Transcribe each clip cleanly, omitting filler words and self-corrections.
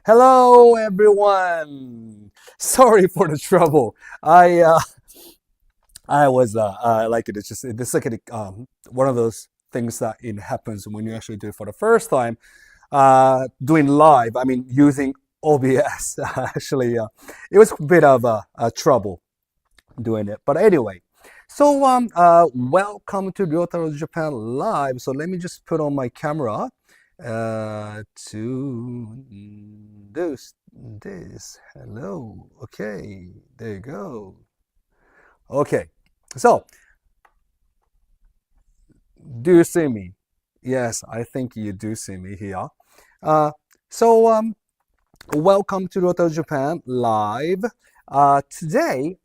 Hello, everyone. Sorry for the trouble. I was like it's just this like one of those things that it happens when you actually do it for the first time. Doing live. I mean, using OBS. Actually, it was a bit of a trouble doing it. But anyway, so welcome to Ryotaro Japan Live. So let me just put on my camera to do this. Hello. Okay, there you go. Okay, so do you see me? Yes, I think you do see me here. Uh, so welcome to Ryotaro Japan Live. Today,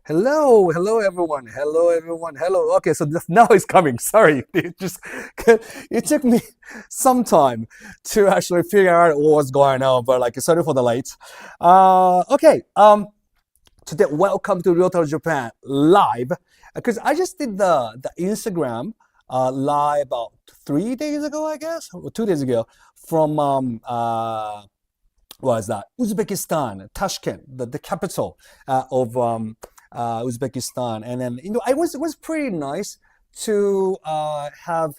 hello everyone, hello everyone, hello. Okay, so now it's coming. Sorry, it took me some time to actually figure out what was going on, but like sorry for the late. Okay, today welcome to Ryotaro Japan live because I just did the Instagram live about 3 days ago, I guess, or 2 days ago from what is that? Uzbekistan, Tashkent, the capital of Uzbekistan, and then it was pretty nice to have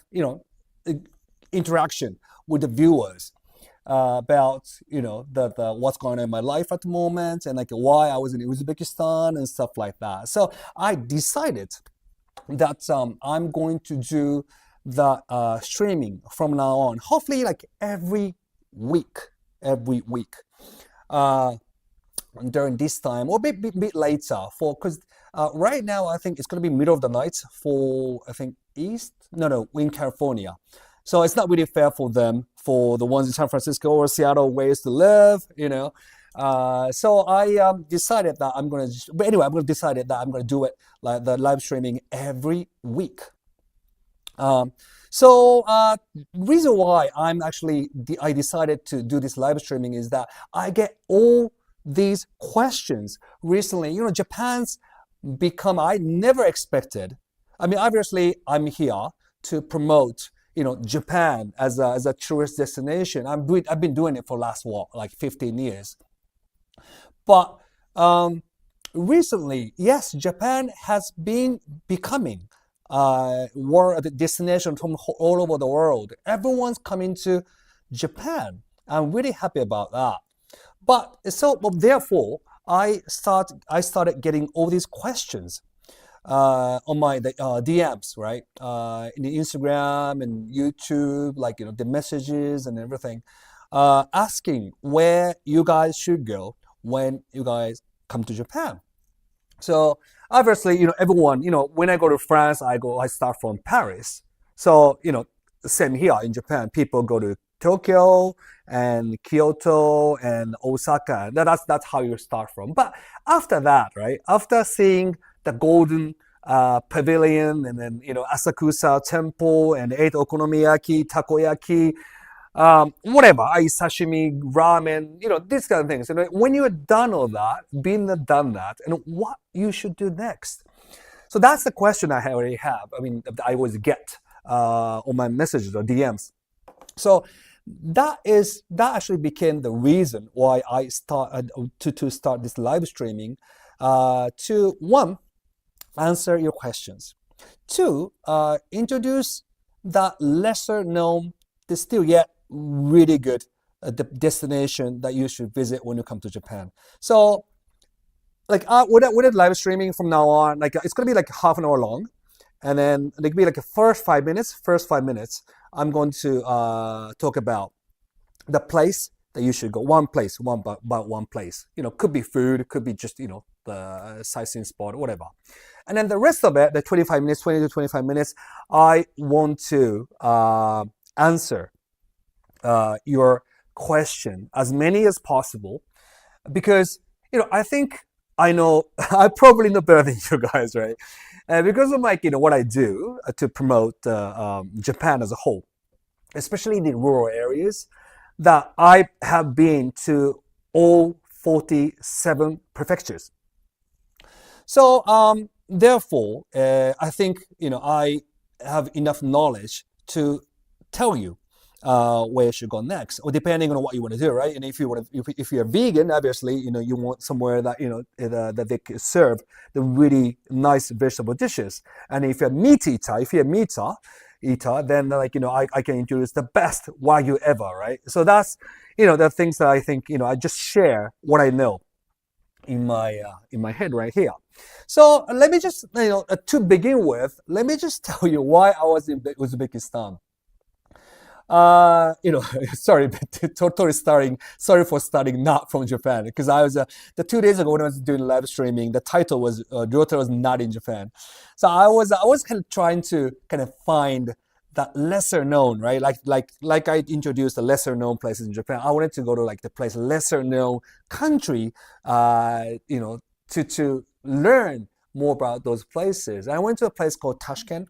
interaction with the viewers about the what's going on in my life at the moment and like why I was in Uzbekistan and stuff like that. So I decided that I'm going to do the streaming from now on, hopefully like every week. Uh, During this time or bit later for because right now I think it's going to be middle of the night for I think east no in California, so it's not really fair for them, for the ones in San Francisco or Seattle ways to live. So I decided that I'm gonna but anyway I'm gonna decided that I'm gonna do it like the live streaming every week. So reason why I decided to do this live streaming is that I get all these questions recently. Japan's become, I never expected. I mean, obviously, I'm here to promote, Japan as a tourist destination. I've been doing it for last what, like 15 years. But recently, yes, Japan has been becoming world destination from all over the world. Everyone's coming to Japan. I'm really happy about that. But therefore, I started getting all these questions on my DMs, right? In the Instagram and YouTube, like the messages and everything, asking where you guys should go when you guys come to Japan. So obviously, everyone, when I go to France, I start from Paris. So, same here in Japan, people go to Tokyo and Kyoto and Osaka. That's how you start from. But after that, right? After seeing the Golden Pavilion and then Asakusa Temple and ate okonomiyaki, takoyaki, whatever, I sashimi, ramen, these kind of things. When you're done all that, done that, and what you should do next. So that's the question I already have. I mean, I always get on my messages or DMs. So that actually became the reason why I started to start this live streaming. To one, answer your questions. Two, introduce the lesser known, still yet really good the destination that you should visit when you come to Japan. So like with it live streaming from now on, like it's gonna be like half an hour long, and then like be like the first 5 minutes, I'm going to talk about the place that you should go. One place, about one place. Could be food, could be just the sightseeing spot, whatever. And then the rest of it, the 25 minutes, 20 to 25 minutes, I want to answer your question as many as possible because I think I know I probably know better than you guys, right? Because of like what I do to promote Japan as a whole, especially in the rural areas, that I have been to all 47 prefectures. So therefore, I think I have enough knowledge to tell you where you should go next, or depending on what you want to do, right? And if you're vegan, obviously, you want somewhere that that they can serve the really nice vegetable dishes. And if you're a meat eater, then I can introduce the best wagyu ever, right? So that's the things that I think I just share what I know in my head right here. So let me just to begin with, let me just tell you why I was in Uzbekistan. Sorry, but sorry for starting not from Japan, because I was the 2 days ago when I was doing live streaming, the title was Ryota was not in Japan. So I was kind of trying to kind of find that lesser known, right? Like I introduced the lesser known places in Japan. I wanted to go to like the place lesser known country, to learn more about those places. I went to a place called Tashkent,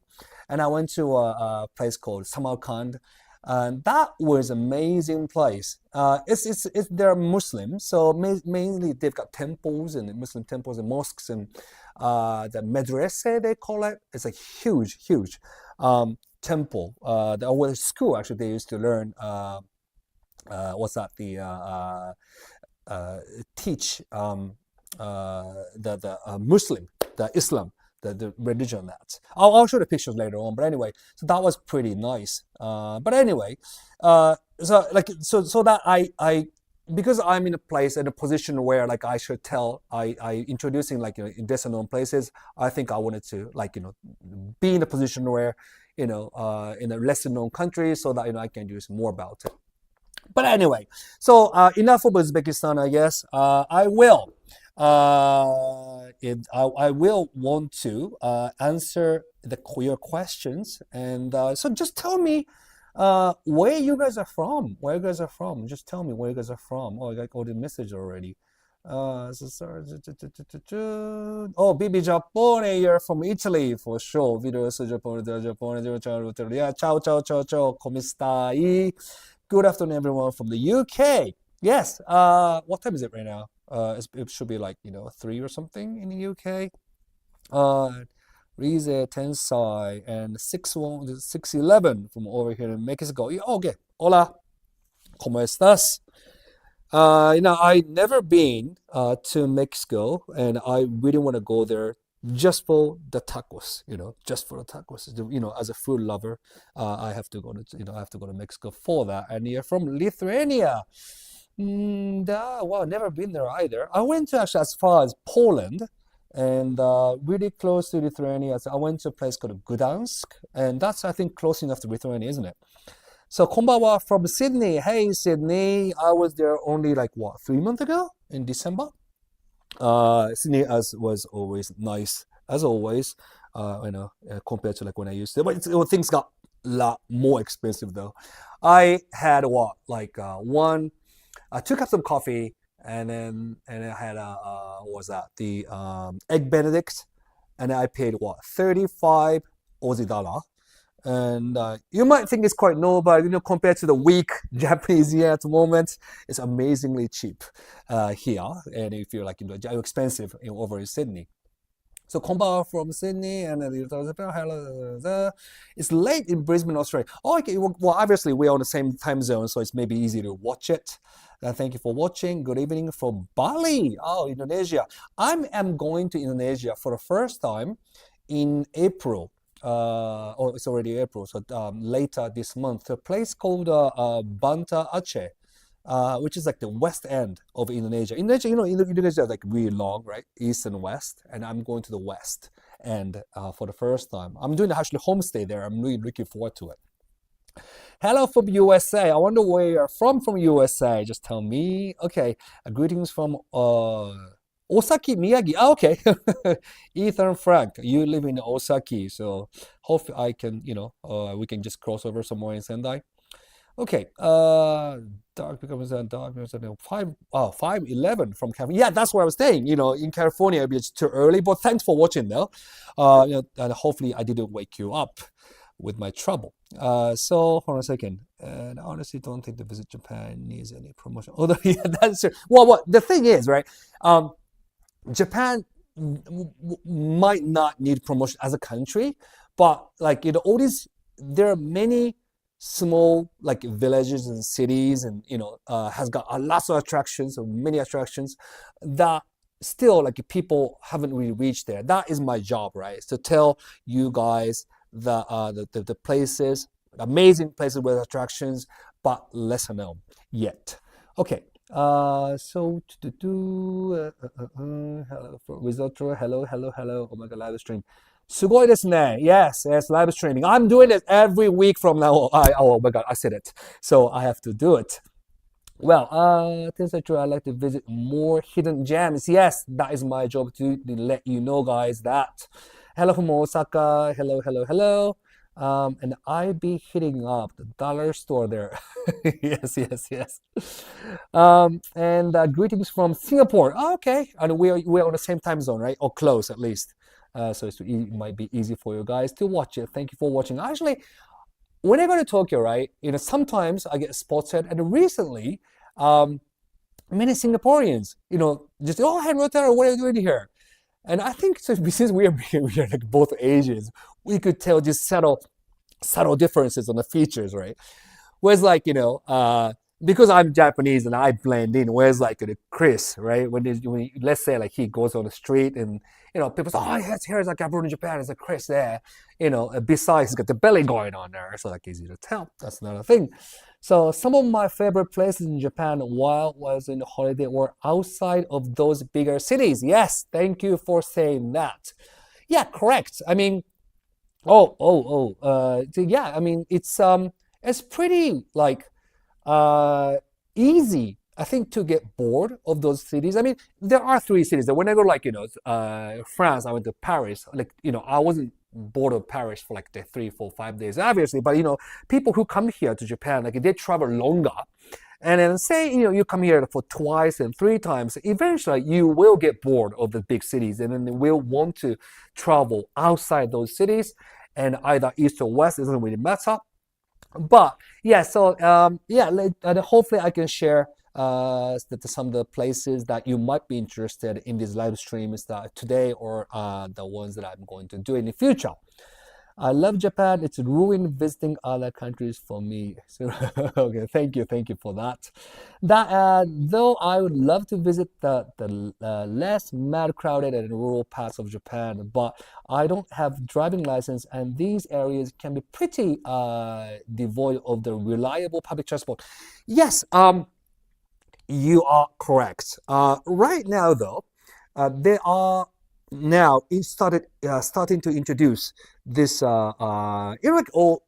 and I went to a place called Samarkand. And that was an amazing place. They're Muslims, so mainly they've got temples and Muslim temples and mosques, and the madrasa they call it. It's a huge temple. The school actually they used to learn what's that teach the Muslim, the Islam, the religion that. I'll show the pictures later on. But anyway, so that was pretty nice. But anyway, so that I because I'm in a place in a position where like I should tell I introducing like in lesser known places. I think I wanted to be in a position where in a lesser known country, so that I can do more about it. But anyway, so enough of Uzbekistan, I guess. I will want to answer your questions, and so just tell me where you guys are from. Just tell me where you guys are from. Oh, I got all the message already. Bibi Giappone, you're from Italy for sure. Video su Giappone, yeah, ciao, come stai? Good afternoon, everyone from the UK. Yes. What time is it right now? It should be like 3 or something in the UK. Rize Tensai and 611 from over here in Mexico. Okay. Hola. ¿Cómo estás? I've never been to Mexico, and I really want to go there just for the tacos. As a food lover, I have to go to Mexico for that. And you're from Lithuania. Well, never been there either. I went to actually as far as Poland, and really close to Lithuania. So I went to a place called Gdansk, and that's I think close enough to Lithuania, isn't it? So konbawa from Sydney. Hey Sydney, I was there only 3 months ago in December. Sydney was always nice as always. Compared to when I used to, but things got a lot more expensive though. I had 2 cups of coffee, and I had what was that, the egg Benedict, and I paid 35 Aussie dollar. And you might think it's quite low, but compared to the weak Japanese yen at the moment, it's amazingly cheap here. And if you're expensive over in Sydney. So konbawa from Sydney, and it's late in Brisbane, Australia. Oh, okay. Well, obviously we're on the same time zone, so it's maybe easy to watch it. Thank you for watching. Good evening from Bali. Oh, Indonesia. I am going to Indonesia for the first time in April. It's already April, so later this month, a place called Banda Aceh, which is like the west end of Indonesia. Indonesia is really long, right? East and west, and I'm going to the west end for the first time. I'm doing actually homestay there. I'm really looking forward to it. Hello from USA. I wonder where you're from USA. Just tell me. Okay, greetings from Osaki, Miyagi. Okay. Ethan Frank, you live in Osaki, so hope I can, we can just cross over somewhere in Sendai. Okay. Dark becomes dark 511 from California. Yeah, that's where I was staying. In California, it's too early, but thanks for watching though. And hopefully I didn't wake you up with my trouble. So hold on a second. And I honestly don't think the visit Japan needs any promotion. Although, yeah, that's true. Well, the thing is, right? Japan might not need promotion as a country, but like all these, there are many small like villages and cities, and has got lots of attractions, or many attractions that still like people haven't really reached there. That is my job, right? Is to tell you guys the places, amazing places with attractions, but lesser known yet. Okay. So to do hello for risotto. Hello, hello, hello. Oh my god, live stream. すごいですね. Yes, yes, live streaming. I'm doing it every week from now on. Oh my god, I said it. So I have to do it. Well, things are true. I like to visit more hidden gems. Yes, that is my job to let you know, guys, that. Hello from Osaka. Hello, hello, hello. And I be hitting up the dollar store there. Yes, yes, yes. And greetings from Singapore. Oh, okay, and we're on the same time zone, right? Or close at least. So it might be easy for you guys to watch it. Thank you for watching. Actually, when I go to Tokyo, right, sometimes I get spotted, and recently, many Singaporeans, just, oh, hey, Rotaro, what are you doing here? And I think so, since we are like both Asians, we could tell just subtle differences on the features, right? Whereas like, because I'm Japanese and I blend in, whereas like Chris, right? When let's say like he goes on the street and people say, oh, here's like Gabriel in Japan, there's a Chris there. Besides he's got the belly going on there, so like easy to tell. That's another thing. So some of my favorite places in Japan while was in holiday were outside of those bigger cities. Yes, thank you for saying that. Yeah, correct. I mean, yeah, I mean it's pretty like easy, I think, to get bored of those cities. I mean, there are three cities that when I go like France, I went to Paris. Like I wasn't bored of Paris for like the 3, 4, 5 days, obviously. But people who come here to Japan, like they travel longer. And then say you come here for twice and 3 times, eventually you will get bored of the big cities, and then you will want to travel outside those cities, and either east or west, it doesn't really matter. But yeah, so hopefully I can share some of the places that you might be interested in these live streams that today, or the ones that I'm going to do in the future. I love Japan. It's ruined visiting other countries for me. So, okay, thank you for that. Though I would love to visit the less mad crowded and rural parts of Japan, but I don't have driving license, and these areas can be pretty devoid of the reliable public transport. Yes, you are correct. Right now, though, they are now starting to introduce this. Like all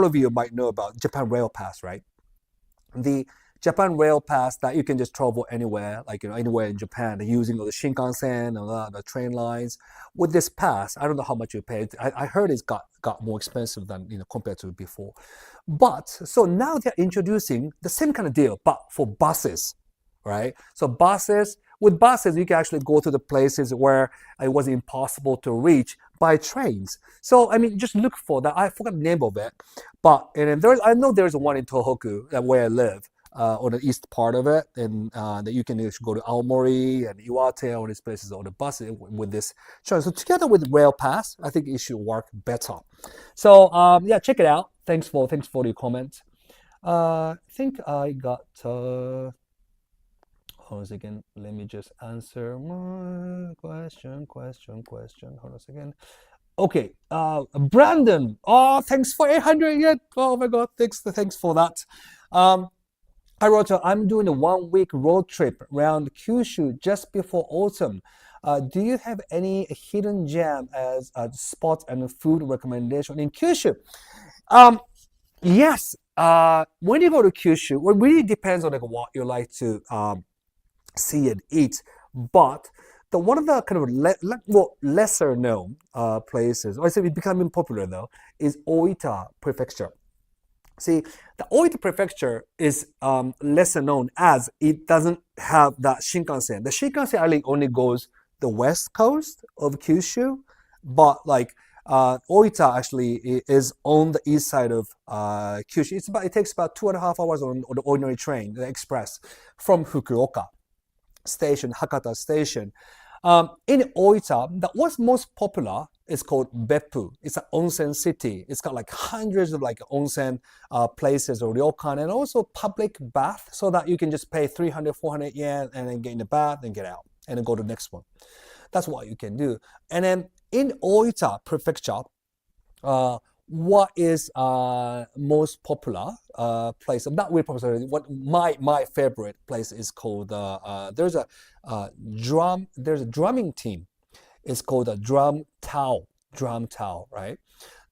of you might know about Japan Rail Pass, right? The Japan Rail Pass that you can just travel anywhere, like anywhere in Japan, using the Shinkansen or the train lines. With this pass, I don't know how much you paid. I heard it's got more expensive than compared to before. But so now they're introducing the same kind of deal, but for buses, right? So with buses, you can actually go to the places where it was impossible to reach by trains. So I mean, just look for that. I forgot the name of it, but I know there's one in Tohoku, where I live, on the east part of it, and that you can go to Aomori and Iwate, all these places on the bus with this train. So together with Rail Pass, I think it should work better. So yeah, check it out. Thanks for the comment. I think I got. Hold on a second. Let me just answer my question. Hold on a second. Okay, Brandon. Oh, thanks for 800 yen. Oh my God, thanks for that. Hi, Roger. I'm doing a 1-week road trip around Kyushu just before autumn. Do you have any hidden gem as spots and food recommendation in Kyushu? Yes. When you go to Kyushu, it really depends on what you like to see and eat. But one of the kind of lesser known places, or I say it's becoming popular though, is Oita Prefecture. See, the Oita Prefecture is lesser known as it doesn't have that Shinkansen. The Shinkansen only goes the west coast of Kyushu, but like Oita actually is on the east side of Kyushu. It takes about 2.5 hours on the ordinary train, the express, from Fukuoka Station, Hakata Station. In Oita, the what's most popular is called Beppu. It's an onsen city. It's got like hundreds of like onsen places or ryokan, and also public bath, so that you can just pay 300, 400 yen and then get in the bath and get out and then go to the next one. That's what you can do. And then in Oita Prefecture, what is most popular place? Not really popular. What my favorite place is called. There's a drumming team. It's called a drum tao. Drum tao, right?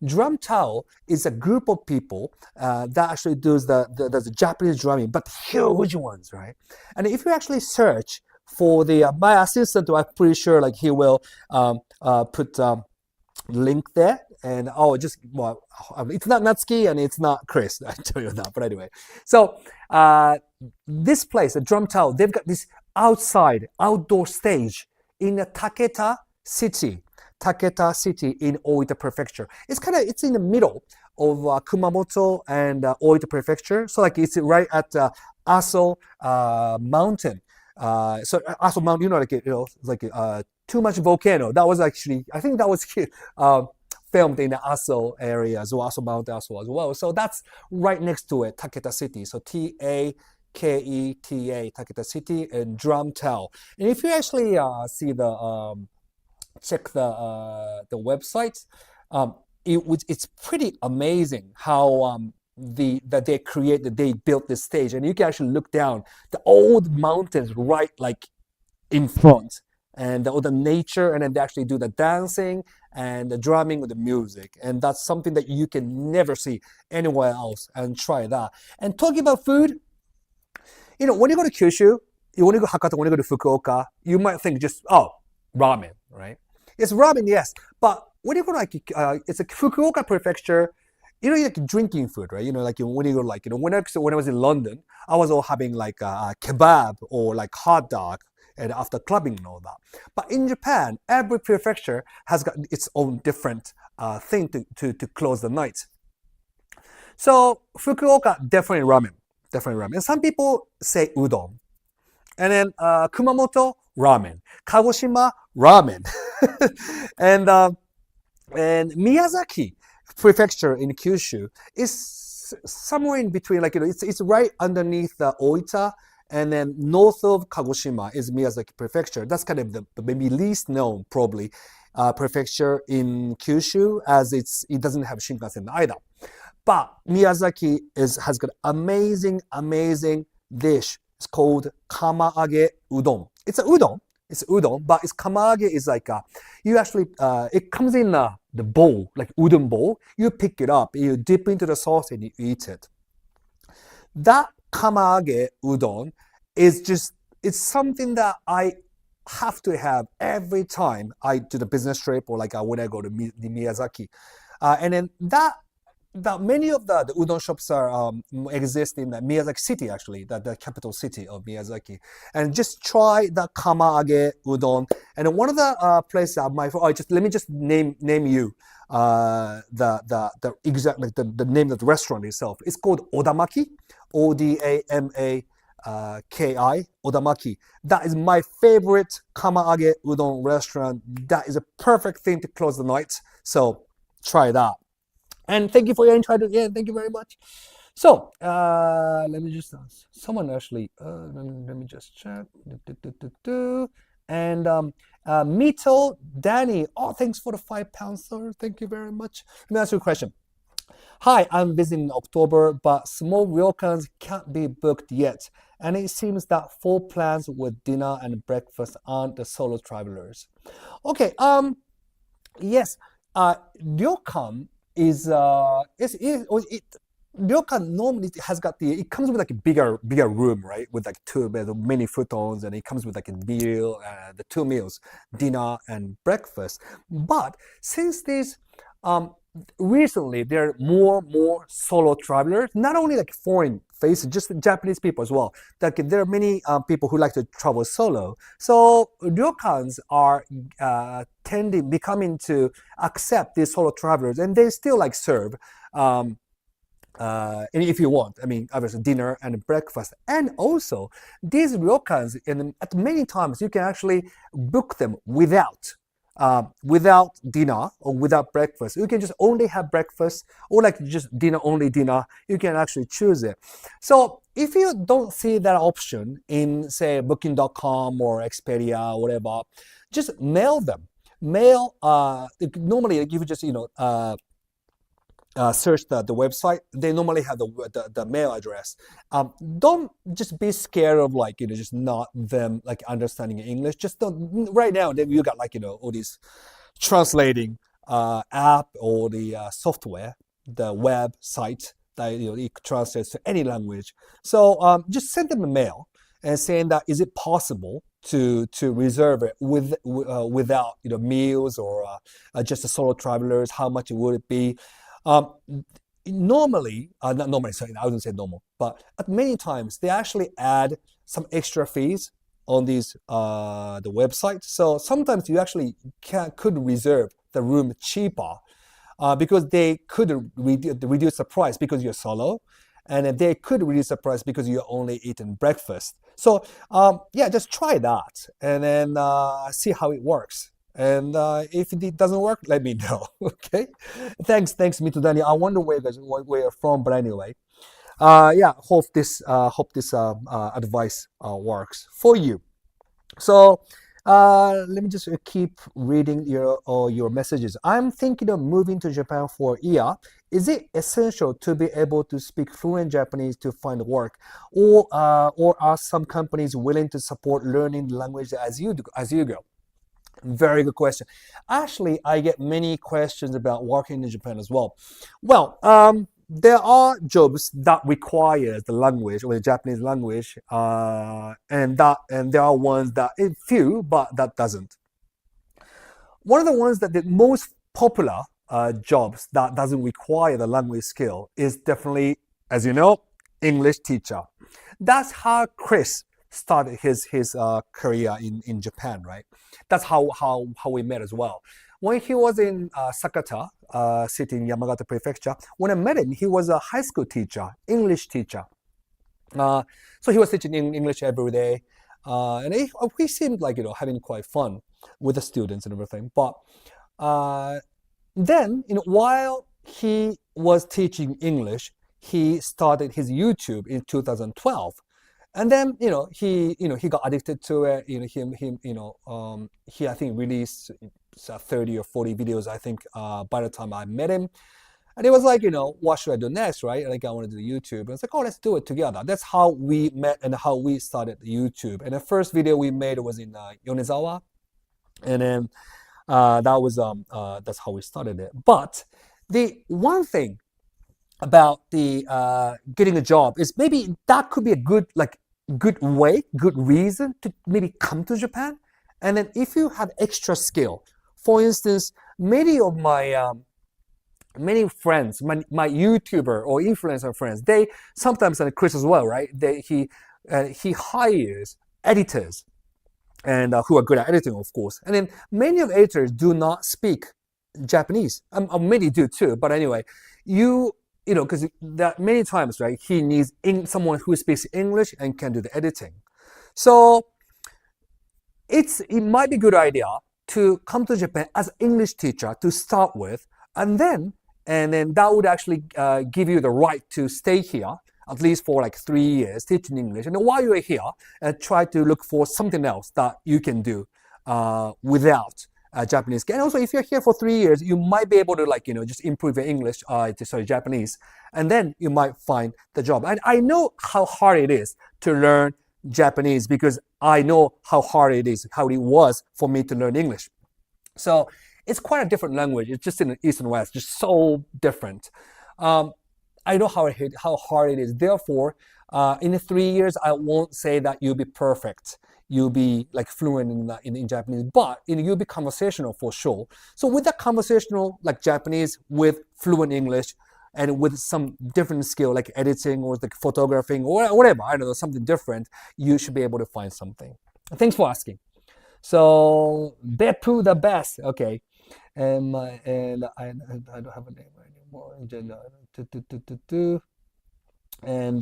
Drum tao is a group of people that actually does the Japanese drumming, but huge ones, right? And if you actually search for the my assistant, I'm pretty sure like he will put link there. And it's not Natsuki and it's not Chris, I tell you that. But anyway, so this place, the Drum Tower, they've got this outdoor stage in the Taketa city in Oita Prefecture. It's in the middle of Kumamoto and Oita Prefecture. So like it's right at Aso Mountain. So Aso Mountain, like too much volcano. That was actually, I think that was filmed in the Aso area as well, Aso Mountain as well. So that's right next to it, Taketa City. So Taketa, Taketa City, and Drum Town. And if you actually see check the website, it's pretty amazing how they built this stage, and you can actually look down the old mountains right like in front, and all the nature, and then they actually do the dancing and the drumming with the music, and that's something that you can never see anywhere else. And try that. And talking about food, when you go to Kyushu, you want to go Hakata, when you go to Fukuoka, you might think just ramen, right? It's ramen, yes, but when you go it's a Fukuoka prefecture. You like drinking food, right? Like when you go when I was in London, I was all having like a kebab or like hot dog, and after clubbing and all that. But in Japan, every prefecture has got its own different thing to close the night. So Fukuoka, definitely ramen. And some people say udon. And then Kumamoto, ramen. Kagoshima, ramen. and Miyazaki prefecture in Kyushu is somewhere in between, like it's right underneath the Oita, and then north of Kagoshima is Miyazaki prefecture. That's kind of the maybe least known probably prefecture in Kyushu, as it doesn't have Shinkansen either. But Miyazaki has got amazing dish. It's called kamaage udon. It's udon, but it's kamaage is like you actually it comes in the bowl, like udon bowl. You pick it up, you dip into the sauce, and you eat it. That kamaage udon it's something that I have to have every time I do the business trip, or like when I go to the Miyazaki. And then that many of the udon shops are exist in the Miyazaki city, actually, the capital city of Miyazaki. And just try the kamaage udon. And one of the places let me just name you the exact, like the name of the restaurant itself. It's called Odamaki, Odamaki, Odamaki. That is my favorite kamaage udon restaurant. That is a perfect thing to close the night. So try that. And thank you for your interest. Yeah, thank you very much. So let me just someone actually let me just check. And Mito Danny, thanks for the £5, sir. Thank you very much. Let me ask you a question. Hi, I'm visiting in October, but small ryokans can't be booked yet. And it seems that full plans with dinner and breakfast aren't the solo travelers. Okay, yes, ryokan is ryokan normally has got it comes with like a bigger room, right, with like two beds, many futons, and it comes with like a meal, the 2 meals, dinner and breakfast. But since these recently there are more solo travelers, not only like foreign faces, just Japanese people as well. Like there are many people who like to travel solo. So ryokans are becoming to accept these solo travelers, and they still like serve And if you want, I mean, obviously dinner and breakfast. And also, these ryokans, at many times, you can actually book them without dinner or without breakfast. You can just only have breakfast or like just dinner, only dinner. You can actually choose it. So if you don't see that option in, say, booking.com or Expedia or whatever, just mail them. Normally, if you just, search the website, they normally have the mail address. Don't just be scared of like, just not them like understanding English. Just don't, right now you got like, all these translating app or the software, the website that it translates to any language. So just send them a mail and saying that is it possible to reserve it without meals or just the solo travelers, how much would it be? Normally, not normally, sorry, I wouldn't say normal, but at many times they actually add some extra fees on these the website. So sometimes you actually could reserve the room cheaper because they could reduce the price because you're solo, and they could reduce the price because you're only eating breakfast. So yeah, just try that and then see how it works. And if it doesn't work, let me know. Okay. Thanks, Mitudani. I wonder where you're from, but anyway. Yeah. Hope this advice works for you. So let me just keep reading your messages. I'm thinking of moving to Japan for a year. Is it essential to be able to speak fluent Japanese to find work, or are some companies willing to support learning the language as you go? Very good question. Actually, I get many questions about working in Japan as well. Well, there are jobs that require the language or the Japanese language, and there are ones that few, but that doesn't. One of the ones that the most popular jobs that doesn't require the language skill is definitely, as you know, English teacher. That's how Chris started his career in Japan, right? That's how we met as well. When he was in Sakata, city in Yamagata Prefecture, when I met him, he was a high school teacher, English teacher. So he was teaching English every day, and he seemed like having quite fun with the students and everything. But then, while he was teaching English, he started his YouTube in 2012. And then, he got addicted to it. He I think released 30 or 40 videos, I think, by the time I met him. And it was like, what should I do next, right? Like I wanted to do YouTube. And it's like, oh, let's do it together. That's how we met and how we started YouTube. And the first video we made was in Yonezawa. And then that's how we started it. But the one thing about the getting a job is maybe that could be a good reason to maybe come to Japan. And then if you have extra skill, for instance, many of my many friends, my YouTuber or influencer friends, they sometimes, and Chris as well, right? He hires editors and who are good at editing, of course. And then many of editors do not speak Japanese. Many do too, but anyway, because that many times, right? He needs someone who speaks English and can do the editing. So it might be a good idea to come to Japan as an English teacher to start with, and then that would actually give you the right to stay here at least for like 3 years teaching English. And while you're here, try to look for something else that you can do without Japanese. And also, if you're here for 3 years, you might be able to just improve your English, Japanese, and then you might find the job. And I know how hard it is to learn Japanese because I know how hard it is, how it was for me to learn English. So it's quite a different language. It's just in the East and West, just so different. I know how hard it is. Therefore, in the 3 years, I won't say that you'll be perfect. You'll be like fluent in Japanese, but you'll be conversational for sure. So with that conversational like Japanese with fluent English and with some different skill like editing or like photographing or whatever, I don't know, something different, you should be able to find something. Thanks for asking. So Beppu the best, okay. And I don't have a name right now. and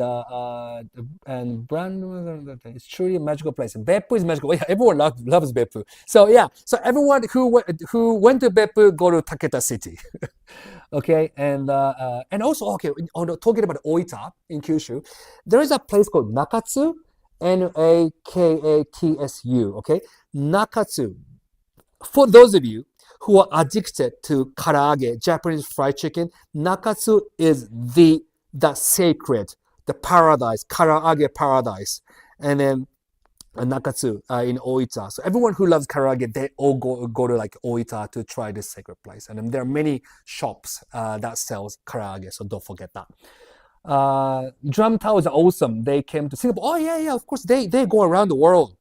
brand, it's truly a magical place. Beppu is magical. Yeah, everyone loves Beppu. So yeah, so everyone who went to Beppu go to Taketa City. Okay, and also okay, talking about Oita in Kyushu, there is a place called Nakatsu, Nakatsu. Okay, Nakatsu. For those of you who are addicted to karaage, Japanese fried chicken, Nakatsu is the sacred, the paradise, karaage paradise. And then Nakatsu in Oita. So everyone who loves karaage, they all go to like Oita to try this sacred place. And then there are many shops that sells karaage, so don't forget that. Drum Towers are awesome. They came to Singapore. Oh yeah, of course they go around the world.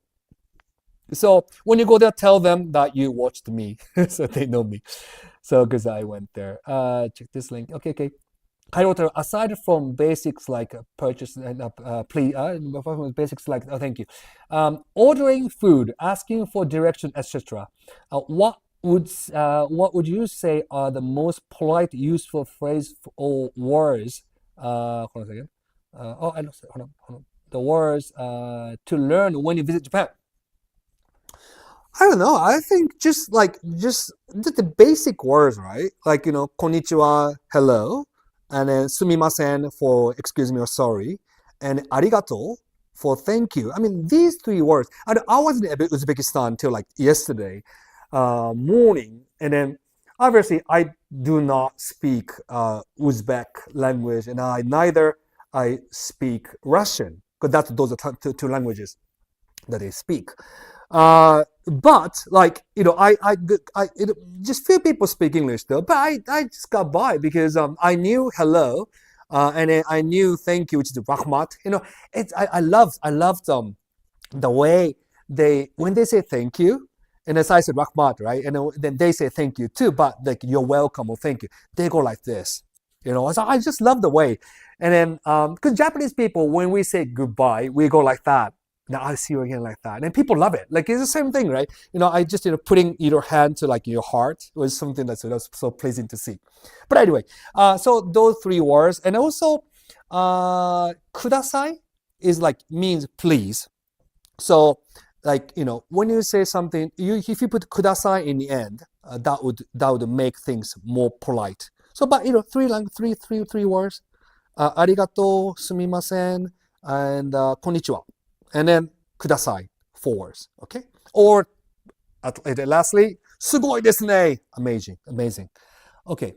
So when you go there, tell them that you watched me, so they know me. So because I went there. Check this link. Okay. Kairoto, aside from basics like purchase and please, basics like thank you, ordering food, asking for direction, etc. What would you say are the most polite, useful phrase or words? Hold on a second. I know. Hold on. The words to learn when you visit Japan. I don't know. I think just the basic words, right? Like, konnichiwa, hello, and then sumimasen for excuse me or sorry, and arigato for thank you. I mean, these three words. And I was in Uzbekistan until like yesterday morning, and then obviously I do not speak Uzbek language, and neither I speak Russian, because those are two languages that they speak. But like I just few people speak English though, but I just got by because I knew hello, and then I knew thank you, which is rahmat. I loved the way when they say thank you, and as I said rahmat, right, and then they say thank you too, but like you're welcome or thank you, they go like this, So I just love the way, and then because Japanese people, when we say goodbye, we go like that. Now I'll see you again like that. And people love it. Like it's the same thing, right? I just, putting your hand to like your heart was something that's so pleasing to see. But anyway, so those three words. And also, kudasai is like means please. So like, when you say something, if you put kudasai in the end, that would make things more polite. So, but three words, arigato, sumimasen, and konnichiwa. And then kudasai, 4 words, okay? Or lastly, sugoi desu ne, amazing. Okay,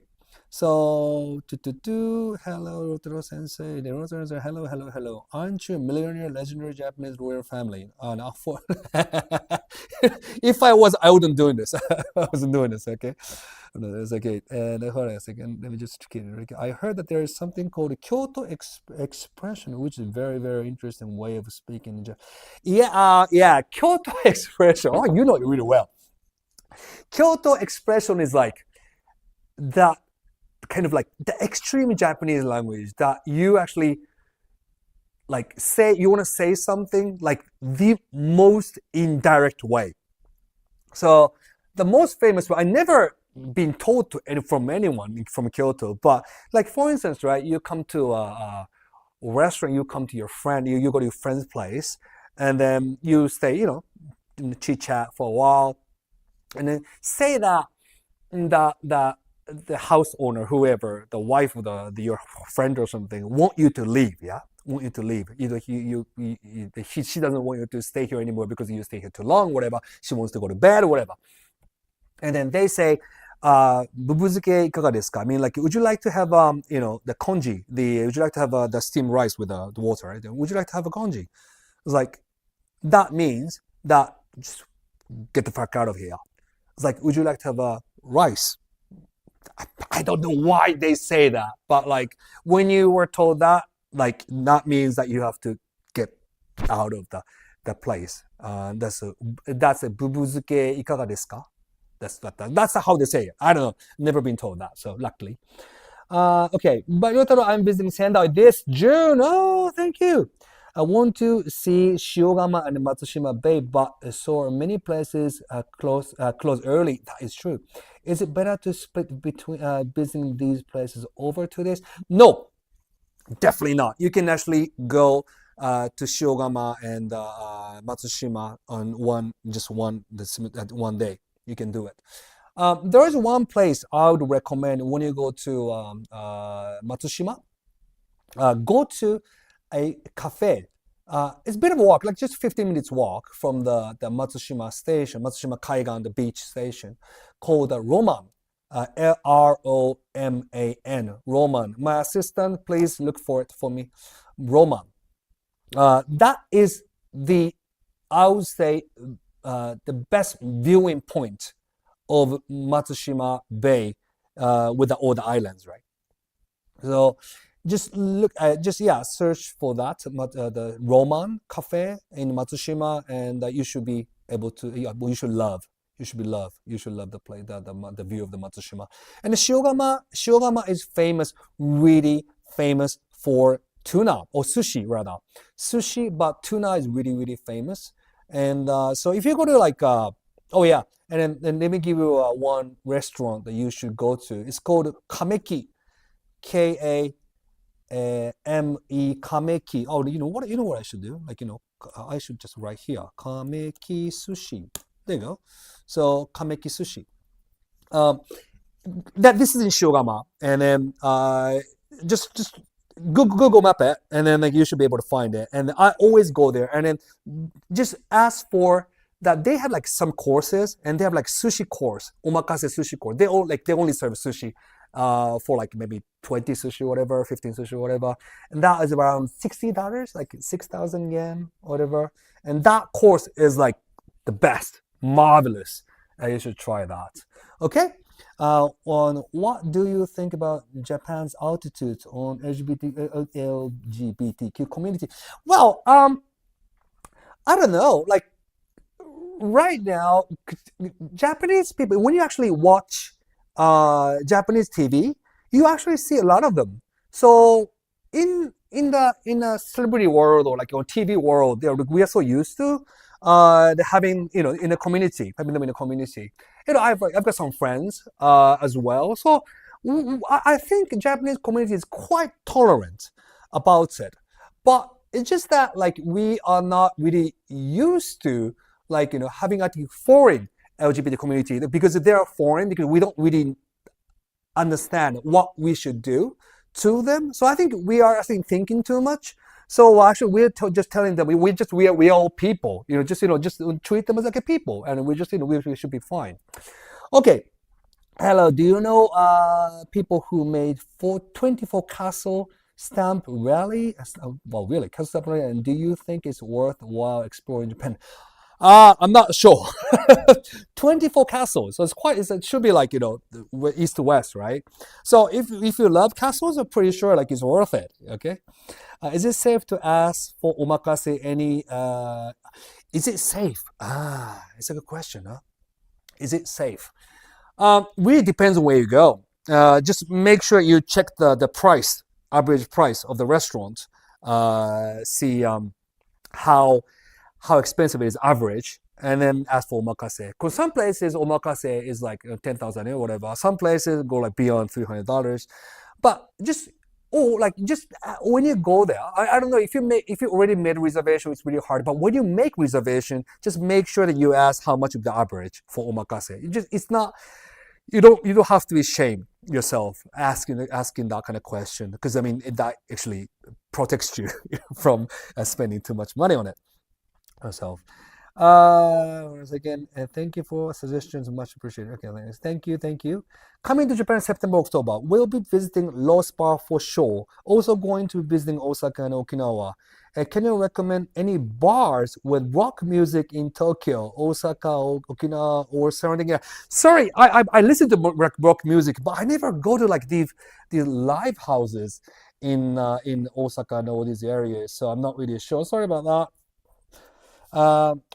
so hello Rotaro sensei, hello. Aren't you a millionaire, legendary Japanese royal family? Now for if I was, I wouldn't doing this. I wasn't doing this, okay? No, it's okay. And hold on a second. Let me just check it. I heard that there is something called a Kyoto expression, which is a very, very interesting way of speaking. Yeah, Kyoto expression. Oh, you know it really well. Kyoto expression is like that kind of like the extreme Japanese language that you actually like say, you want to say something like the most indirect way. So the most famous one, I never been told from anyone from Kyoto, but like for instance, right, you come to a restaurant, you come to your friend, you go to your friend's place, and then you stay, chit chat for a while, and then say that the house owner, whoever, the wife of your friend or something, want you to leave, yeah. Want you to leave. Either she doesn't want you to stay here anymore because you stay here too long, whatever. She wants to go to bed or whatever. And then they say, bubuzuke ikaga desu ka? I mean, like, would you like to have, the congee? Would you like to have the steamed rice with the water, right? Would you like to have a congee? It's like, that means that just get the fuck out of here. It's like, would you like to have a rice? I don't know why they say that, but like, when you were told that, like, that means that you have to get out of the place. That's a bubuzuke ikaga desu ka? That's how they say it. I don't know. Never been told that, so luckily. Okay, but Yotaro, I'm visiting Sendai this June. Oh, thank you. I want to see Shiogama and Matsushima Bay, but so many places close early. That is true. Is it better to split between visiting these places over 2 days? No, definitely not. You can actually go to Shiogama and Matsushima on one day. You can do it. There is one place I would recommend when you go to Matsushima. Go to a cafe. It's a bit of a walk, like just 15 minutes walk from the Matsushima station, Matsushima Kaigan, the beach station, called Roman. Roman. Roman. My assistant, please look for it for me. Roman. That is I would say, the best viewing point of Matsushima Bay with all the islands, right? So just search for that, the Roman Cafe in Matsushima, and you should be able to, you should love the view of the Matsushima. And the Shiogama is really famous for tuna, or sushi rather. Sushi, but tuna is really, really famous. And so if you go to and then let me give you one restaurant that you should go to. It's called Kameki. Kameki. Oh, you know what I should do? I should just write here. Kameki sushi. There you go. So Kameki sushi. This is in Shiogama, and then just Google map it, and then you should be able to find it. And I always go there, and then just ask for that. They have some courses, and they have sushi course, omakase sushi course. They only serve sushi. For maybe 20 sushi, whatever, 15 sushi, whatever. And that is around $60, 6,000 yen, whatever. And that course is the best, marvelous. You should try that. Okay? On what do you think about Japan's attitude on LGBTQ community? Well, I don't know. Right now, Japanese people, when you actually watch Japanese TV, you actually see a lot of them. So in the celebrity world, or on TV world, we are so used to having in a community, having them in a community. I've got some friends as well. So I think the Japanese community is quite tolerant about it. But it's just that we are not really used to having a foreign LGBT community, because they are foreign, because we don't really understand what we should do to them. So I think we are thinking too much. So actually we're just telling them we are all people, just treat them as a people, and we should be fine. Okay. Hello, do you know people who made 24 castle stamp rally? Well, really, castle stamp rally, and do you think it's worthwhile exploring Japan? I'm not sure. 24 castles. So it should be east to west, right? So if you love castles, I'm pretty sure it's worth it. Okay. Is it safe to ask for omakase is it safe? It's a good question, huh? Is it safe? Really depends on where you go. Just make sure you check the price, average price of the restaurant. See how expensive it is average, and then ask for omakase. Because some places omakase is 10,000 or whatever. Some places go beyond $300. But when you go there, I don't know if you already made a reservation, it's really hard. But when you make reservation, just make sure that you ask how much of the average for omakase. It's not. You don't have to be ashamed yourself asking that kind of question, because that actually protects you from spending too much money on it yourself. Once again, thank you for suggestions, much appreciated. Okay, thank you. Coming to Japan September, October. We'll be visiting Lost Bar for sure. Also going to be visiting Osaka and Okinawa. Can you recommend any bars with rock music in Tokyo, Osaka, Okinawa, or surrounding area? Sorry, I listen to rock music, but I never go to these live houses in Osaka and all these areas, so I'm not really sure. Sorry about that.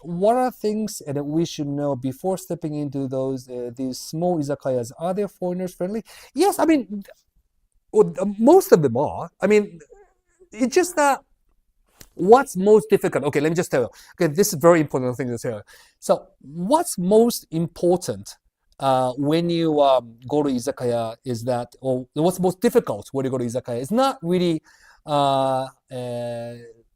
What are things that we should know before stepping into these small izakayas? Are they foreigners friendly? Yes, most of them are. It's just that what's most difficult? Okay, let me just tell you. Okay, this is very important thing to tell you. So what's most important when you go to Izakaya is that, or what's most difficult when you go to Izakaya is not really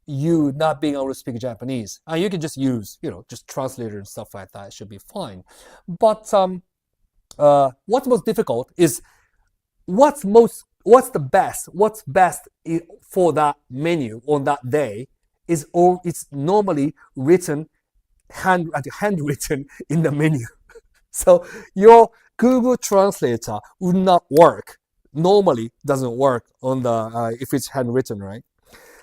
you not being able to speak Japanese. You can just use, just translator and stuff like that. It should be fine. But what's most difficult is what's best for that menu on that day is all it's normally written handwritten in the menu. So your Google Translator would not work. Normally doesn't work on the if it's handwritten, right?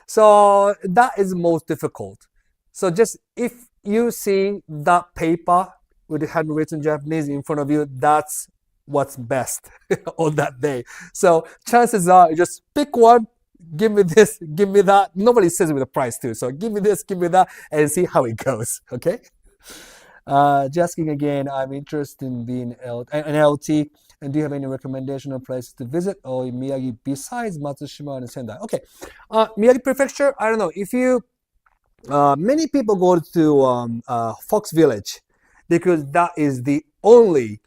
So that is most difficult. So just if you see that paper with the handwritten Japanese in front of you, that's what's best on that day. So chances are you just pick one, give me this, give me that. Nobody says it with a price too. So give me this, give me that, and see how it goes. Okay. Just asking again, I'm interested in being an LT. And do you have any recommendation of places to visit or in Miyagi besides Matsushima and Sendai? Okay, Miyagi Prefecture. I don't know if you. Many people go to Fox Village because that is the only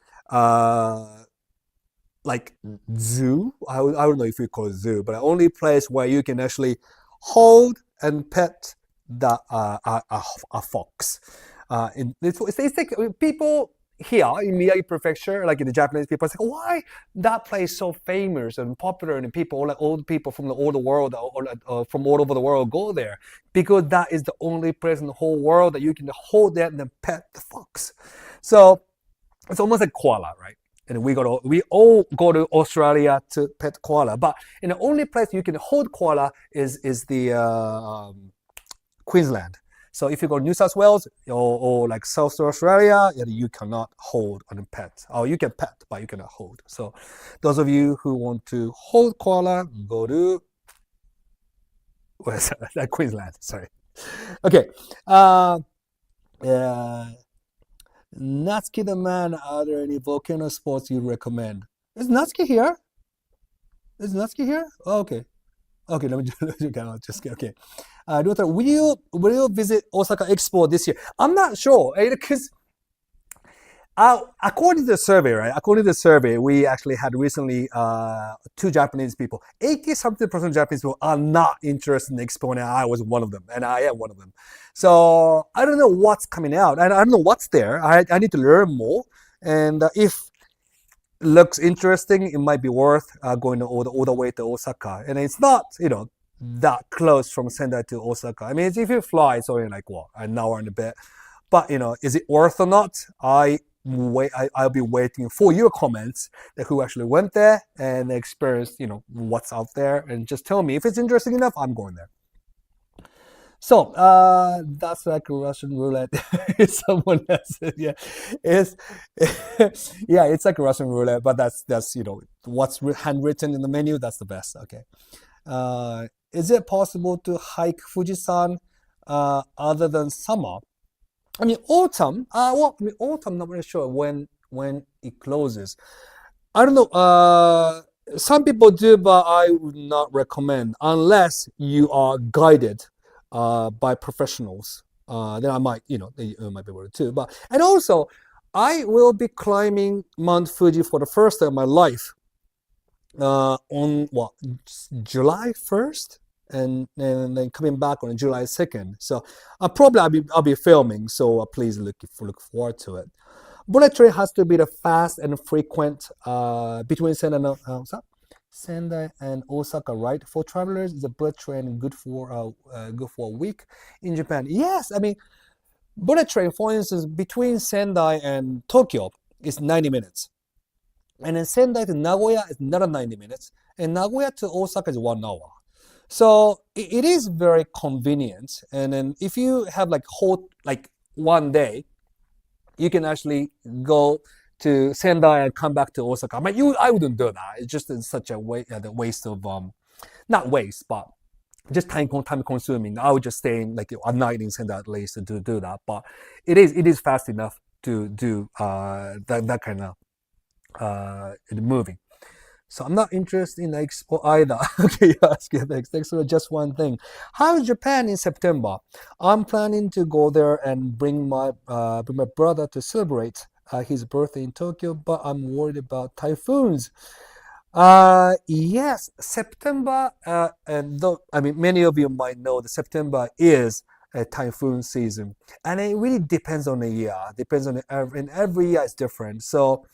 like zoo. I don't know if you call it zoo, but the only place where you can actually hold and pet the a fox. It's like people here in Miyagi Prefecture, like in the Japanese people, it's like, why that place is so famous and popular, and people, like old people from all the world, or from all over the world, go there because that is the only place in the whole world that you can hold that and then pet the fox. So it's almost like koala, right? And we all go to Australia to pet koala, but in the only place you can hold koala is the Queensland. So if you go to New South Wales or like South Australia, you cannot hold on a pet. Or you can pet, but you cannot hold. So those of you who want to hold koala, go to where's that? Queensland. Sorry. Okay. Natsuki the man, are there any volcano sports you recommend? Is Natsuki here? Is Natsuki here? Oh, okay. Okay, let me just okay. Will you visit Osaka Expo this year? I'm not sure because according to the survey, right? According to the survey, we actually had recently 2 Japanese people. 80-something% of Japanese people are not interested in Expo, and I was one of them, and I am one of them. So I don't know what's coming out, and I don't know what's there. I need to learn more, and if looks interesting, it might be worth going all the way to Osaka. And it's not, that close from Sendai to Osaka. I mean, if you fly, it's only like, an hour and a bit. But, is it worth or not? I'll be waiting for your comments that who actually went there and experienced, what's out there. And just tell me if it's interesting enough, I'm going there. So that's like a Russian roulette. Someone else said, yeah, it's like a Russian roulette, but that's what's handwritten in the menu. That's the best. Okay. Is it possible to hike Fujisan other than summer? I mean autumn. Autumn. Not really sure when it closes. I don't know. Some people do, but I would not recommend unless you are guided by professionals. Then I might, they might be able to. But and also, I will be climbing Mount Fuji for the first time in my life on July 1st, and then coming back on July 2nd. So probably I'll be filming. So please look forward to it. Bullet train has to be the fast and frequent between Sendai and Osaka, right? For travelers, is a bullet train good for a week in Japan? Yes, I mean, bullet train, for instance, between Sendai and Tokyo is 90 minutes. And then Sendai to Nagoya is another 90 minutes. And Nagoya to Osaka is 1 hour. So it is very convenient. And then if you have like one day, you can actually go to Sendai and come back to Osaka. I mean, I wouldn't do that. It's just such a waste of, not waste, but just time consuming. I would just stay like a night in Sendai at least to do that. But it is fast enough to do that kind of moving. So I'm not interested in the expo either. Okay, yes, thanks for just one thing. How is Japan in September? I'm planning to go there and bring my brother to celebrate his birthday in Tokyo, but I'm worried about typhoons. Yes, September, and though, I mean, many of you might know that September is a typhoon season, and it really depends on the year. Depends on and every year is different. So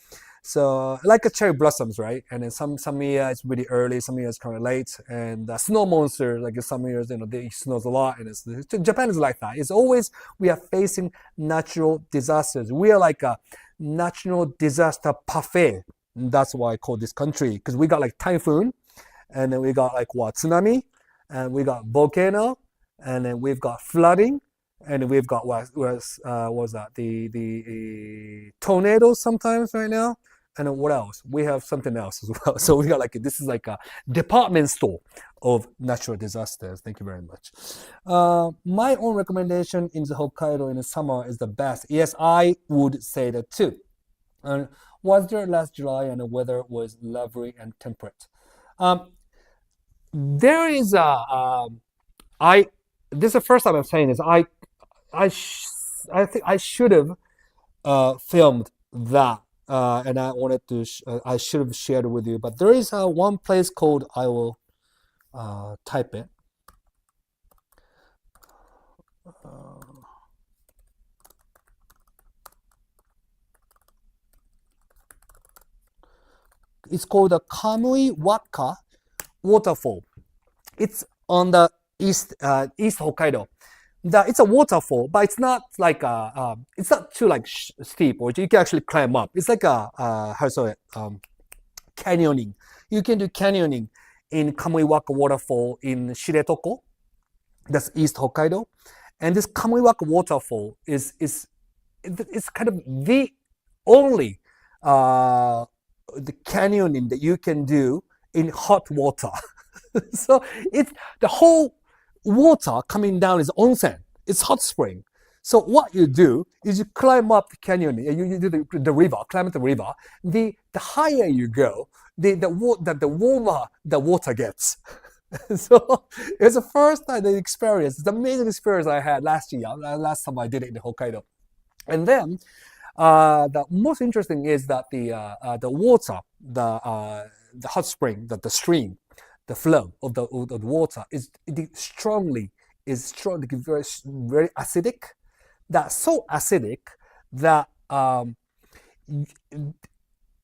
like a cherry blossoms, right? And then some year it's really early, some years kind of late. And snow monsters, like some years, it snows a lot. And Japan is like that. It's always we are facing natural disasters. We are like a natural disaster parfait. And that's why I call this country, because we got like typhoon, and then we got like what, tsunami, and we got volcano, and then we've got flooding, and we've got what was that the tornadoes sometimes right now, and then what else? We have something else as well. So we got like this is like a department store of natural disasters. Thank you very much. My own recommendation in the Hokkaido in the summer is the best. Yes, I would say that too. And was there last July and the weather was lovely and temperate. Um, there is a I. This is the first time I'm saying this. I sh- I think I should have filmed that, and I wanted to. I should have shared with you. But there is one place called. I will type it. Uh, it's called the Kamui Waka Waterfall. It's on the East Hokkaido. It's a waterfall, but it's not like it's not too like steep, or you can actually climb up. It's like a how to say it, canyoning. You can do canyoning in Kamuiwaka Waterfall in Shiretoko. That's East Hokkaido, and this Kamuiwaka Waterfall is it's kind of the only uh, the canyoning that you can do in hot water. So it's the whole water coming down is onsen. It's hot spring. So what you do is you climb up the canyon. You do the river, climb up the river. The higher you go, the warmer the water gets. So it's the first time the experience. It's an amazing experience I had last year. Last time I did it in Hokkaido, and then the most interesting is that the water, the hot spring, the stream, the flow of the water is strongly very acidic. That's so acidic that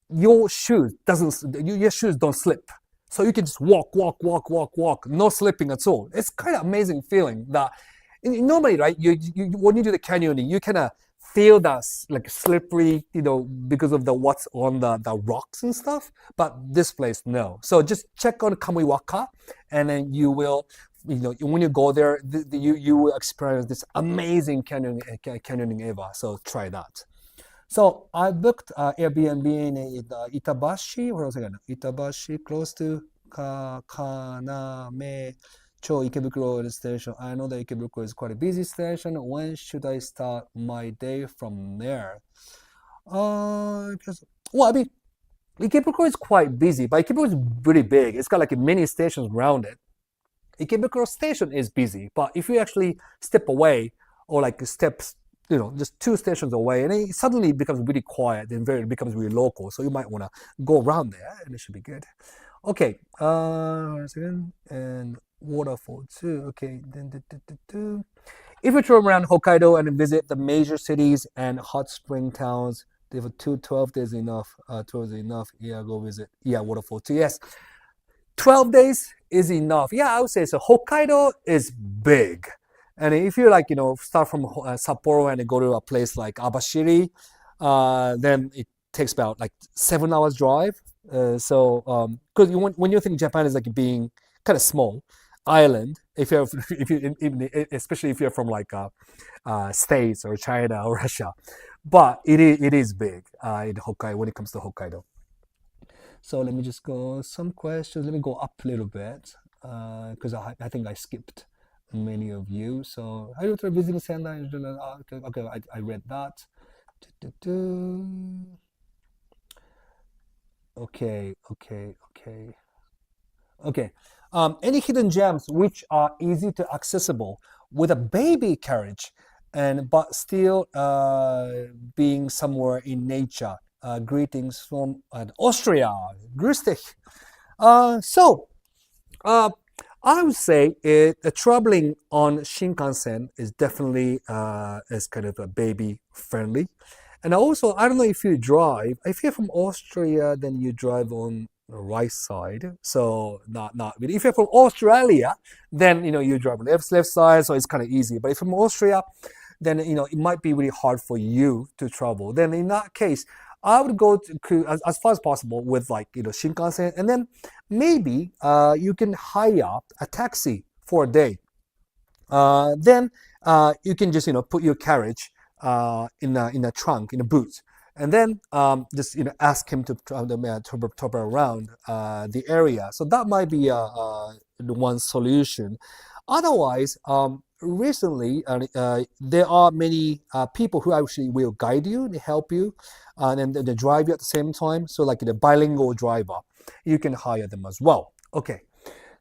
your shoes don't slip. So you can just walk, no slipping at all. It's kind of amazing feeling that normally, right? When you do the canyoning, you kind of feel that like slippery, because of the what's on the rocks and stuff. But this place, no. So just check on Kamuiwaka, and then you will, when you go there, you will experience this amazing canyoning ever. So try that. So I booked Airbnb in Itabashi. Where was I going? Itabashi, close to Kaname. Ikebukuro station. I know that Ikebukuro is quite a busy station. When should I start my day from there? Well, I mean, Ikebukuro is quite busy, but Ikebukuro is pretty big. It's got like many stations around it. Ikebukuro station is busy, but if you actually step away or like steps, just 2 stations away, and it suddenly becomes really quiet and it becomes really local. So you might want to go around there, and it should be good. Okay, one second, and waterfall too. Okay, then if you travel around Hokkaido and visit the major cities and hot spring towns, they have 12 days enough. 12 days enough. Yeah, go visit. Yeah, waterfall too. Yes, 12 days is enough. Yeah, I would say so. Hokkaido is big. And if you like, start from Sapporo and go to a place like Abashiri, then it takes about like 7 hours drive. Because when you think Japan is like being kind of small island, especially if you're from like States or China or Russia, but it is big in Hokkaido when it comes to Hokkaido. So let me just go some questions. Let me go up a little bit because I think I skipped many of you. So I go to visiting center. Okay, I read that. Okay, okay, okay. Okay. Any hidden gems which are easy to accessible with a baby carriage and but still being somewhere in nature. Greetings from Austria. Grüß dich. So uh, I would say traveling on Shinkansen is definitely is kind of a baby friendly. And also, I don't know if you drive. If you're from Austria, then you drive on the right side. So not. But if you're from Australia, then you drive on left side. So it's kind of easy. But if from Austria, then it might be really hard for you to travel. Then in that case, I would go to as far as possible with like Shinkansen, and then maybe you can hire a taxi for a day. Then you can just put your carriage in a trunk in a boot, and then just ask him to around the area. So that might be the one solution. Otherwise, recently there are many people who actually will guide you and help you, and then they drive you at the same time. So like the bilingual driver, you can hire them as well. Okay.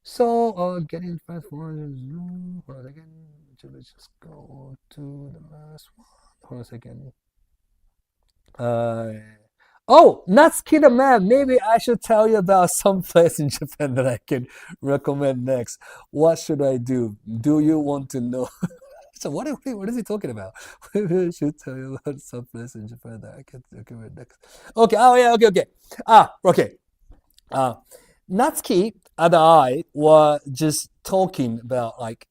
So, getting fast forward. Hold on a second. Let's just go to the last one. Hold on a second. Uh, oh, Natsuki the man. Maybe I should tell you about some place in Japan that I can recommend next. What should I do? Do you want to know? So what is he talking about? Maybe I should tell you about some place in Japan that I can recommend next. Okay. Oh yeah. Okay. Okay. Okay. Uh, Natsuki and I were just talking about like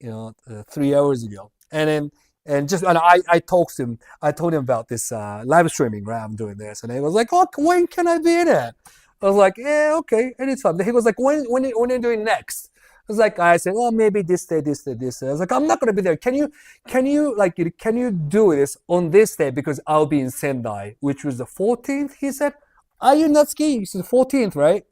3 hours ago, and then I talked to him. I told him about this live streaming, right? I'm doing this, and he was like, "Oh, when can I be in it?" I was like, "Yeah, okay, anytime." He was like, when are you doing next?" I said, "Oh, maybe this day, this day, this day." I was like, "I'm not gonna be there. Can you do this on this day because I'll be in Sendai, which was the 14th?" He said, "Are you Natsuki?" He said, "14th, right?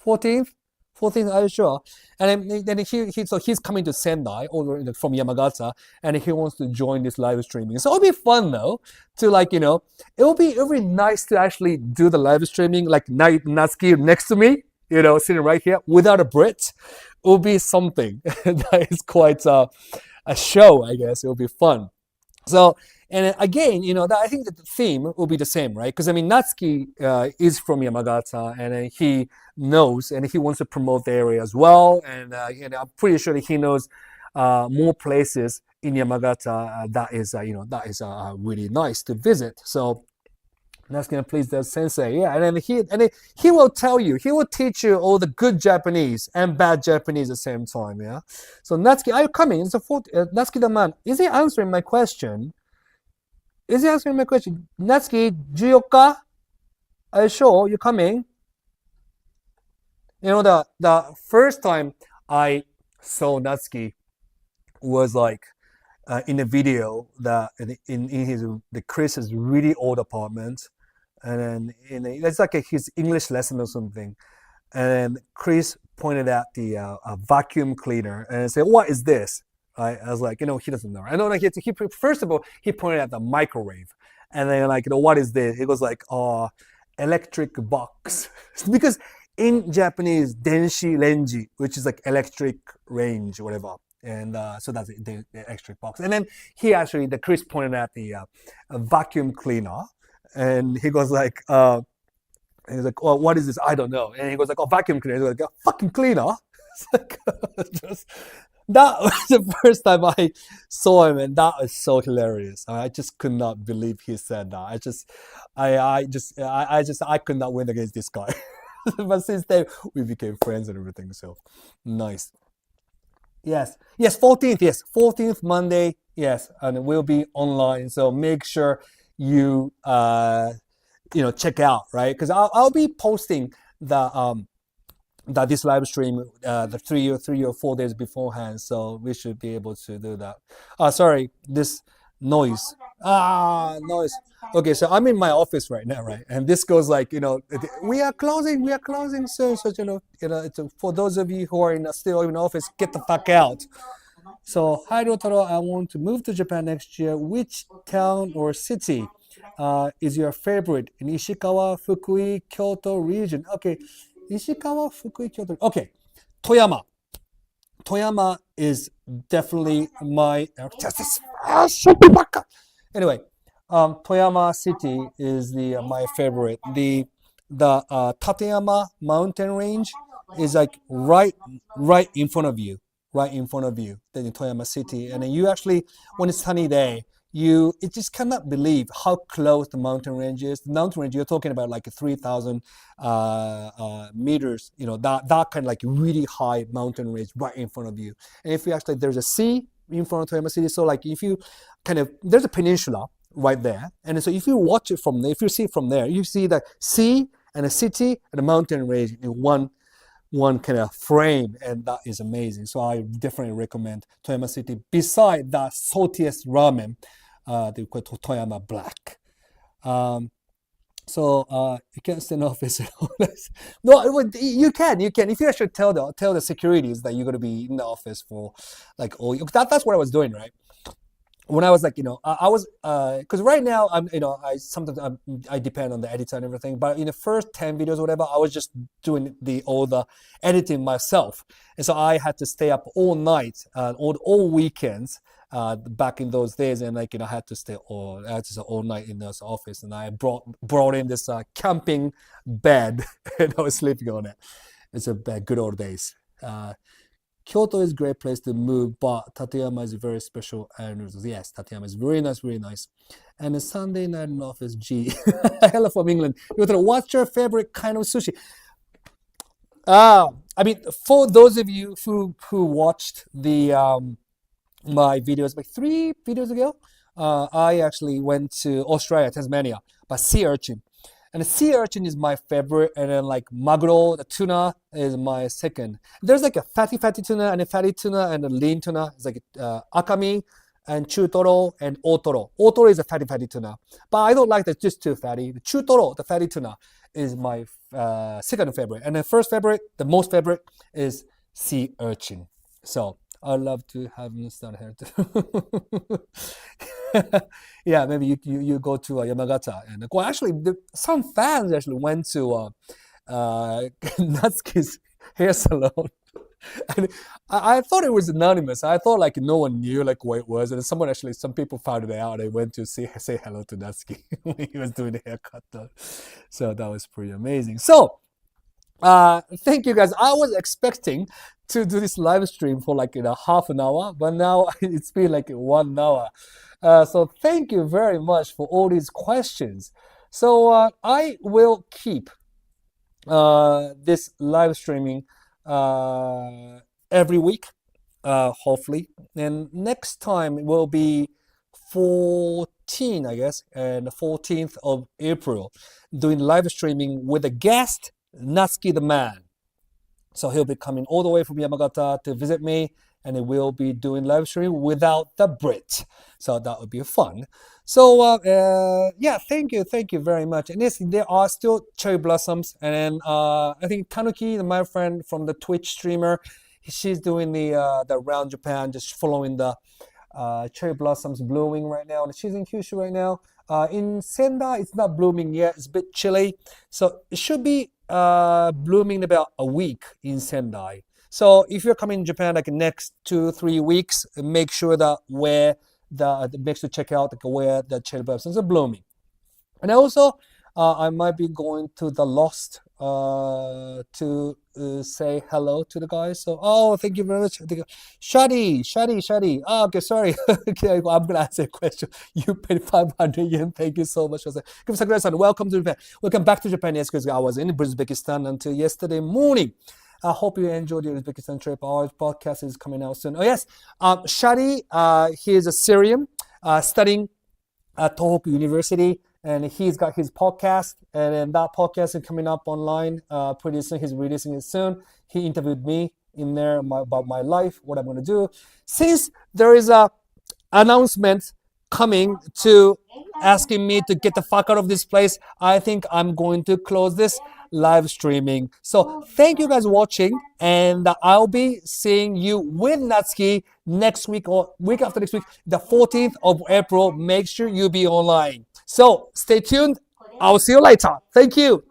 14th? 14th, are you sure?" And then so he's coming to Sendai or from Yamagata, and he wants to join this live streaming. So it'll be fun though to it'll be nice to actually do the live streaming like Natsuki next to me, sitting right here without a Brit. It will be something that is quite a show, I guess. It will be fun. So, and again, I think that the theme will be the same, right? Because I mean, Natsuki is from Yamagata, and he knows, and he wants to promote the area as well. And I'm pretty sure that he knows more places in Yamagata that is really nice to visit. So that's gonna please the sensei, yeah. And then he will tell you, he will teach you all the good Japanese and bad Japanese at the same time, yeah. So Natsuki, are you coming? It's Natsuki the man. Is he answering my question? Is he answering my question? Natsuki, 14? Are you sure you're coming? The first time I saw Natsuki was like in a video that in his the Chris's really old apartment, and then it's like his English lesson or something, and then Chris pointed out the vacuum cleaner and said, "What is this?" I was like, he doesn't know. I know, like he first of all he pointed out the microwave, and then like, what is this? He goes like, "Oh, electric box," because in Japanese, denshi renji, which is like electric range, whatever. And so that's the electric box. And then the Chris pointed out the vacuum cleaner, and he goes like, he's like, "Oh, what is this? I don't know." And he goes like, "Oh, vacuum cleaner." He's like, "A fucking cleaner." Just, that was the first time I saw him, and that was so hilarious. I just could not believe he said that. I could not win against this guy. But since then, we became friends and everything. So nice. Yes, 14th. Yes, 14th Monday. Yes, and we'll be online. So make sure you check out, right? Because I'll be posting this live stream the 3 or 4 days beforehand, so we should be able to do that. Sorry, this noise. Noise. Okay, so I'm in my office right now, right? And this goes like, we are closing soon. So for those of you who are still in office, get the fuck out. So, hi Rotaro, I want to move to Japan next year. Which town or city? is your favorite in Ishikawa, Fukui, Kyoto region? Okay, Ishikawa, Fukui, Kyoto. Okay, Toyama. Toyama is definitely my. Anyway, Toyama City is the my favorite. The Tateyama mountain range is like right in front of you, right in front of you. The Toyama City, and then you actually when it's sunny day, you it just cannot believe how close the mountain range is. The mountain range you're talking about like 3,000 meters. You know that kind of like really high mountain range right in front of you. And if you actually there's a sea in front of Toyama City, so like if you kind of there's a peninsula right there, and so if you watch it from there, if you see it from there, you see the sea and a city and a mountain range in one kind of frame, and that is amazing. So I definitely recommend Toyama City. Beside that saltiest ramen, they call it Toyama Black. You can't stay in office. No, you can. If you actually tell the securities that you're gonna be in the office for like that's what I was doing, right? When I was like, I was, because right now I sometimes I depend on the editor and everything, but in the first 10 videos or whatever, I was just doing all the editing myself. And so I had to stay up all night, all weekends, back in those days. And I had to stay all night in this office. And I brought in this camping bed and I was sleeping on it. It's a good old days. Kyoto is a great place to move, but Tateyama is very special. And yes, Tateyama is very nice, very nice. And a Sunday night in office, G. Hello from England. What's your favorite kind of sushi? I mean, for those of you who watched the my videos like 3 videos ago, I actually went to Australia, Tasmania, by sea urchin. And the sea urchin is my favorite, and then like maguro, the tuna, is my second. There's like a fatty tuna and a fatty tuna and a lean tuna. It's like akami and chutoro and otoro. Otoro is a fatty tuna, but I don't like that just too fatty. The chutoro, the fatty tuna, is my second favorite, and the first favorite, the most favorite, is sea urchin. So I'd love to have you start here too. Yeah, maybe you go to Yamagata and well, actually, some fans actually went to Natsuki's hair salon. And I thought it was anonymous. I thought like no one knew like what it was, and some people found it out. They went to say hello to Natsuki when he was doing the haircut. So that was pretty amazing. So thank you guys. I was expecting to do this live stream for like half an hour, but now it's been like 1 hour. So thank you very much for all these questions. So I will keep this live streaming every week, hopefully. And next time will be 14, I guess, and the 14th of April, doing live streaming with a guest, Natsuki the man. So he'll be coming all the way from Yamagata to visit me, and he will be doing live stream without the Brit. So that would be fun. So yeah, thank you very much. And yes, there are still cherry blossoms, and then I think Tanuki, my friend from the Twitch streamer, she's doing the around Japan, just following the cherry blossoms blooming right now, and she's in Kyushu right now. In Sendai, it's not blooming yet. It's a bit chilly, so it should be blooming in about a week in Sendai. So if you're coming to Japan like next 2-3 weeks, make sure that make sure to check out like where the cherry blossoms are blooming. And also, I might be going to the Lost to say hello to the guys. So, thank you very much. Shadi. Oh, okay, sorry. Okay, I'm gonna answer a question. You paid 500 yen. Thank you so much. Sakura-san, welcome to Japan. Welcome back to Japan. Yes, because I was in Uzbekistan until yesterday morning. I hope you enjoyed your Uzbekistan trip. Our podcast is coming out soon. Oh yes, Shadi, he is a Syrian studying at Tohoku University, and he's got his podcast, and then that podcast is coming up online pretty soon. He's releasing it soon. He interviewed me in there about my life, what I'm going to do. Since there is a announcement coming to asking me to get the fuck out of this place, I think I'm going to close this live streaming. So thank you guys for watching, and I'll be seeing you with Natsuki next week or week after next week, the 14th of April. Make sure you be online. So stay tuned. I'll see you later. Thank you.